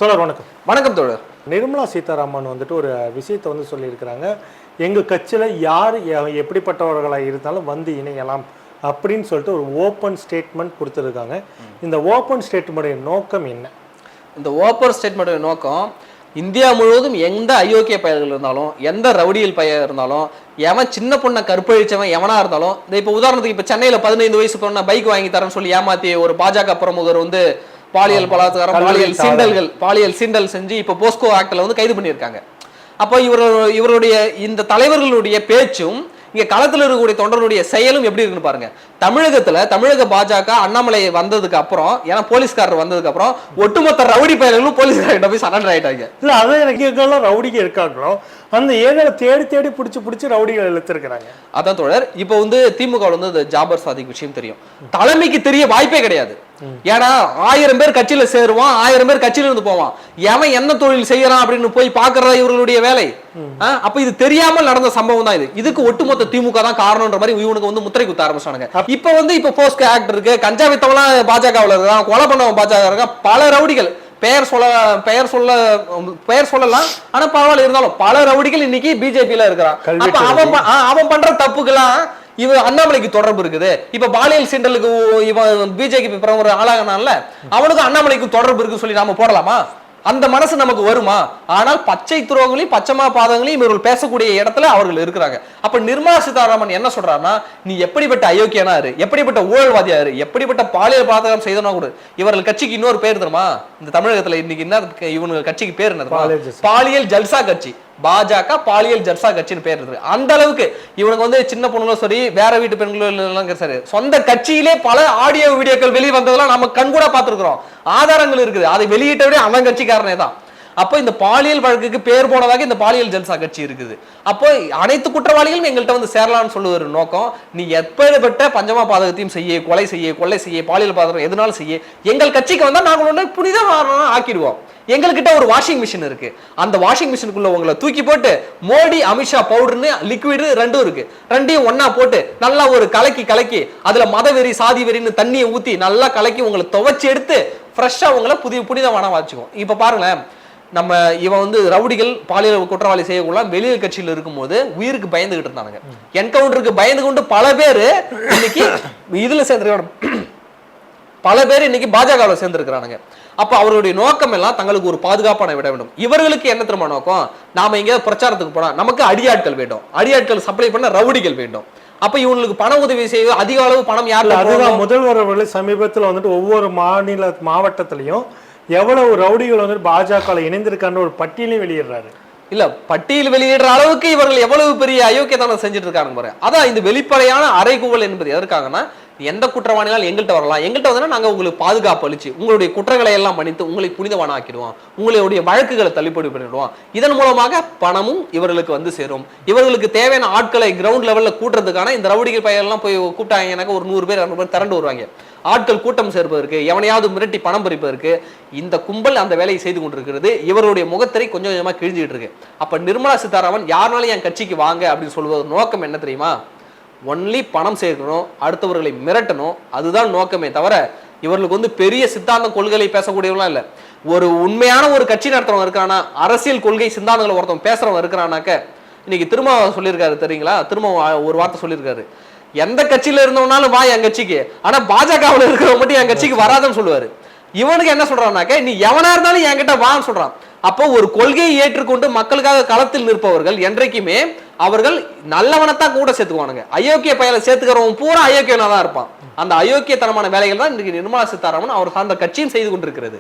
தோழர் வணக்கம். வணக்கம் தோழர். நிர்மலா சீதாராமன் வந்துட்டு ஒரு விஷயத்தை வந்து சொல்லியிருக்கிறாங்க. எங்கள் கட்சியில் யார் எப்படிப்பட்டவர்களாக இருந்தாலும் வந்து இணையலாம் அப்படின்னு சொல்லிட்டு ஒரு ஓப்பன் ஸ்டேட்மெண்ட் கொடுத்துருக்காங்க. இந்த ஓப்பன் ஸ்டேட்மெண்ட்டுடைய நோக்கம் என்ன? இந்த ஓப்பன் ஸ்டேட்மெண்ட்டுடைய நோக்கம் இந்தியா முழுவதும் எந்த அயோக்கிய பயல்கள் இருந்தாலும், எந்த ரவுடியல் பையன் இருந்தாலும், எவன் சின்ன பொண்ணை கற்பழிச்சவன் எவனா இருந்தாலும், இந்த இப்போ உதாரணத்துக்கு இப்போ சென்னையில் 15 வயசு பொண்ணை பைக் வாங்கி தரேன்னு சொல்லி ஏமாத்தி ஒரு பாஜக பிரமுகர் வந்து பாலியல் பலாத்காரம், பாலியல் சீண்டல் செஞ்சு இப்போ போஸ்கோ ஆக்ட்ல வந்து கைது பண்ணியிருக்காங்க. அப்போ இவருடைய இந்த தலைவர்களுடைய பேச்சும் இங்க களத்தில் இருக்கக்கூடிய தொண்டர்களுடைய செயலும் எப்படி இருக்குன்னு பாருங்க. தமிழக பாஜக அண்ணாமலை வந்ததுக்கு அப்புறம், ஏன்னா போலீஸ்காரர் வந்ததுக்கு அப்புறம் ஒட்டுமொத்த ரவுடி பயல்களும் போலீஸ்கார்ட்ட போய் சரண்டர் ஆயிட்டாங்க. இல்ல அதான் எனக்கு எங்கெல்லாம் ரவுடிங்க இருக்காங்களோ அந்த ஏரியாவை தேடி தேடி பிடிச்சி ரவுடிகள் இழுத்துருக்கிறாங்க. அதான் தோழர், இப்போ வந்து திமுக வந்து ஜாபர் சாதிக் விஷயம் தெரியும், தலைமைக்கு தெரிய வாய்ப்பே கிடையாது. ஏன்னா 1000 பேர் கட்சியில சேருவான், 1000 பேர் கட்சியில இருந்து போவான். எவன் என்ன தொழில் செய்யறான் அப்படின்னு போய் பாக்குறதா இவர்களுடைய வேலை. அப்ப இது தெரியாமல் நடந்த சம்பவம் தான் இது. இதுக்கு ஒட்டுமொத்த திமுக தான் காரணம்ன்ற மாதிரி இவனுக்கு வந்து முத்திரை குத்த ஆரம்பிச்சானுங்க. இப்ப போஸ்கோ ஆக்ட் இருக்கு, கஞ்சா வித்தவெல்லாம் பாஜகவில் இருக்கான், கொலை பண்ணவன் பாஜக இருக்கான், பல ரவுடிகள் பெயர் சொல்லலாம், ஆனா பரவாயில்ல இருந்தாலும் பல ரவுடிகள் இன்னைக்கு பிஜேபியில இருக்கிறான். அவன் பண்ற தப்புக்கெல்லாம் இவன் அண்ணாமலைக்கு தொடர்பு இருக்குது. இப்ப பாலியல் சீண்டலுக்கு இவன் பிஜேபி பிரமுகர் ஆளாகனால அவனுக்கு அண்ணாமலைக்கு தொடர்பு இருக்குன்னு சொல்லி நாம போடலாமா? அந்த மனசு நமக்கு வருமா? ஆனால் பச்சை துரோகங்களையும் பச்சைமா பாதங்களையும் இவர்கள் பேசக்கூடிய இடத்துல அவர்கள் இருக்கிறாங்க. அப்ப நிர்மலா சீதாராமன் என்ன சொல்றாருன்னா, நீ எப்படிப்பட்ட அயோக்கியனா இரு, எப்படிப்பட்ட ஊழல்வாதியா இரு, எப்படிப்பட்ட பாலியல் பாதகம் செய்தனா கூட, இவர்கள் கட்சிக்கு இன்னொரு பேர் தெரியுமா? இந்த தமிழகத்துல இன்னைக்கு என்ன இவங்க கட்சிக்கு பேர் என்ன? பாலியல் ஜல்சா கட்சி. பாஜக பாலியல் ஜல்சா கட்சின்னு பேர் இருக்கு. அந்த அளவுக்கு இவனுக்கு வந்து சின்ன பொண்ணுங்களும் சரி, வேற வீட்டு பெண்களும் சரி, சொந்த கட்சியிலே பல ஆடியோ வீடியோக்கள் வெளியே வந்ததெல்லாம் நம்ம கண்கூட பார்த்திருக்கிறோம், ஆதாரங்கள் இருக்குது. அதை வெளியிட்ட விட அவன் கட்சிக்காரனே தான். அப்போ இந்த பாலியல் வழக்குக்கு பேர் போனதாக இந்த பாலியல் ஜல்சா கட்சி இருக்குது. அப்போ அனைத்து குற்றவாளிகளும் எங்கள்கிட்ட வந்து சேரலாம்னு சொல்லுற நோக்கம், நீ எப்பேற்பட்ட பஞ்சமா பாதகத்தையும் செய்ய, கொலை செய்ய, பாலியல் பாதகம் எதுனாலும் செய்ய, எங்கள் கட்சிக்கு வந்தா நாங்கள் ஒன்று புனிதமான ஆக்கிடுவோம். எங்ககிட்ட ஒரு வாஷிங் மிஷின் இருக்கு, அந்த வாஷிங் மிஷினுக்குள்ள உங்களை தூக்கி போட்டு மோடி அமித்ஷா பவுடர்னு லிக்விடு ரெண்டும் இருக்கு, ரெண்டையும் ஒன்னா போட்டு நல்லா ஒரு கலக்கி அதுல மதவெறி சாதி வெறின்னு தண்ணியை ஊத்தி நல்லா கலக்கி உங்களை துவைச்சு எடுத்து ஃப்ரெஷ்ஷா உங்களை புனிதமான வச்சுக்கும். இப்ப பாருங்களேன், நம்ம இவன் வந்து ரவுடிகள் பாலியல் குற்றவாளி செய்யக்குள்ள வெளியில் கட்சியில் இருக்கும்போது உயிருக்கு பயந்துகிட்டு இருந்தாங்க, என்கவுண்டருக்கு பயந்து கொண்டு பல பேர் இன்னைக்கு இதுல சேர்ந்திருக்காங்க, பல பேர் இன்னைக்கு பாஜகவில் சேர்ந்திருக்கிறானுங்க. அப்ப அவருடைய நோக்கம் எல்லாம் தங்களுக்கு ஒரு பாதுகாப்பான விட வேண்டும். இவர்களுக்கு என்ன திரும்ப நோக்கம்? நாம எங்கேயாவது பிரச்சாரத்துக்கு போனா நமக்கு அடியாட்கள் வேண்டும், அடியாட்கள் சப்ளை பண்ண ரவுடிகள் வேண்டும். அப்ப இவங்களுக்கு பண உதவி செய்ய அதிக அளவு பணம் யார்? அதுதான் முதல்வர் அவர்கள் சமீபத்தில் வந்துட்டு ஒவ்வொரு மாவட்டத்திலையும் எவ்வளவு ரவுடிகள் வந்து பாஜக இணைந்திருக்கான்னு ஒரு பட்டியலையும் வெளியிடுறாரு. இல்ல, பட்டியல் வெளியிடுற அளவுக்கு இவர்கள் எவ்வளவு பெரிய அயோக்கியத்தனம் செஞ்சுட்டு இருக்காங்க பாருங்க. அதான் இந்த வெளிப்படையான அறைகூவல் என்பது எதற்காகனா, எந்த குற்றவாளினாலும் எங்கள்கிட்ட வரலாம், எங்கள்கிட்ட வந்தா நாங்க உங்களுக்கு பாதுகாப்பு அளிச்சு உங்களுடைய குற்றங்களை எல்லாம் பண்ணிட்டு உங்களை புனிதவான ஆக்கிடுவோம், உங்களுடைய வழக்குகளை தள்ளுபடி பண்ணிடுவோம். இதன் மூலமாக பணமும் இவர்களுக்கு வந்து சேரும். இவர்களுக்கு தேவையான ஆட்களை கிரவுண்ட் லெவல்ல கூட்டுறதுக்கான இந்த ரவுடிகள் பையெல்லாம் போய் கூப்பிட்டாங்க, ஒரு 100 பேர் 200 பேர் திரண்டு வருவாங்க. ஆட்கள் கூட்டம் சேர்ப்பதற்கு, எவனையாவது மிரட்டி பணம் பறிப்பதற்கு இந்த கும்பல் அந்த வேலையை செய்து கொண்டிருக்கிறது. இவருடைய முகத்திரை கொஞ்சம் கொஞ்சமா கிழிஞ்சிட்டு இருக்கு. அப்ப நிர்மலா சீதாராமன் யாருனாலும் என் கட்சிக்கு வாங்க அப்படின்னு சொல்வது நோக்கம் என்ன தெரியுமா? ஒன்லி பணம் சேர்க்கணும், அடுத்தவர்களை மிரட்டணும், அதுதான் நோக்கமே தவிர இவர்களுக்கு வந்து பெரிய சித்தாந்த கொள்கைகளை பேசக்கூடியவங்களாம் இல்லை. ஒரு உண்மையான ஒரு கட்சி நடத்துறவங்க இருக்கானா, அரசியல் கொள்கை சித்தாந்தங்களை ஒருத்தவங்க பேசுறவங்க இருக்கிறானாக்க, இன்னைக்கு திரும்ப சொல்லியிருக்காரு தெரியுங்களா, திரும்ப ஒரு வார்த்தை சொல்லியிருக்காரு, எந்த கட்சியில இருந்தவனாலும் வா என் கட்சிக்கு, ஆனா பாஜகவில் இருக்கிறவங்க மட்டும் என் கட்சிக்கு வராதுன்னு சொல்லுவாரு. இவனுக்கு என்ன சொல்றான்னாக்க, நீ எவனா இருந்தாலும் என்கிட்ட வான்னு சொல்றான். அப்போ ஒரு கொள்கையை ஏற்றுக்கொண்டு மக்களுக்காக களத்தில் நிற்பவர்கள் என்றைக்குமே அவர்கள் நல்லவனத்தான் கூட சேர்த்துக்குவானுங்க. அயோக்கிய பயலை சேர்த்துக்கிறவன் பூரா அயோக்கியனா தான் இருப்பான். அந்த அயோக்கியத்தனமான வேலைகள் தான் இன்னைக்கு நிர்மலா சீதாராமன் அவர் சார்ந்த கட்சியும் செய்து கொண்டிருக்கிறது.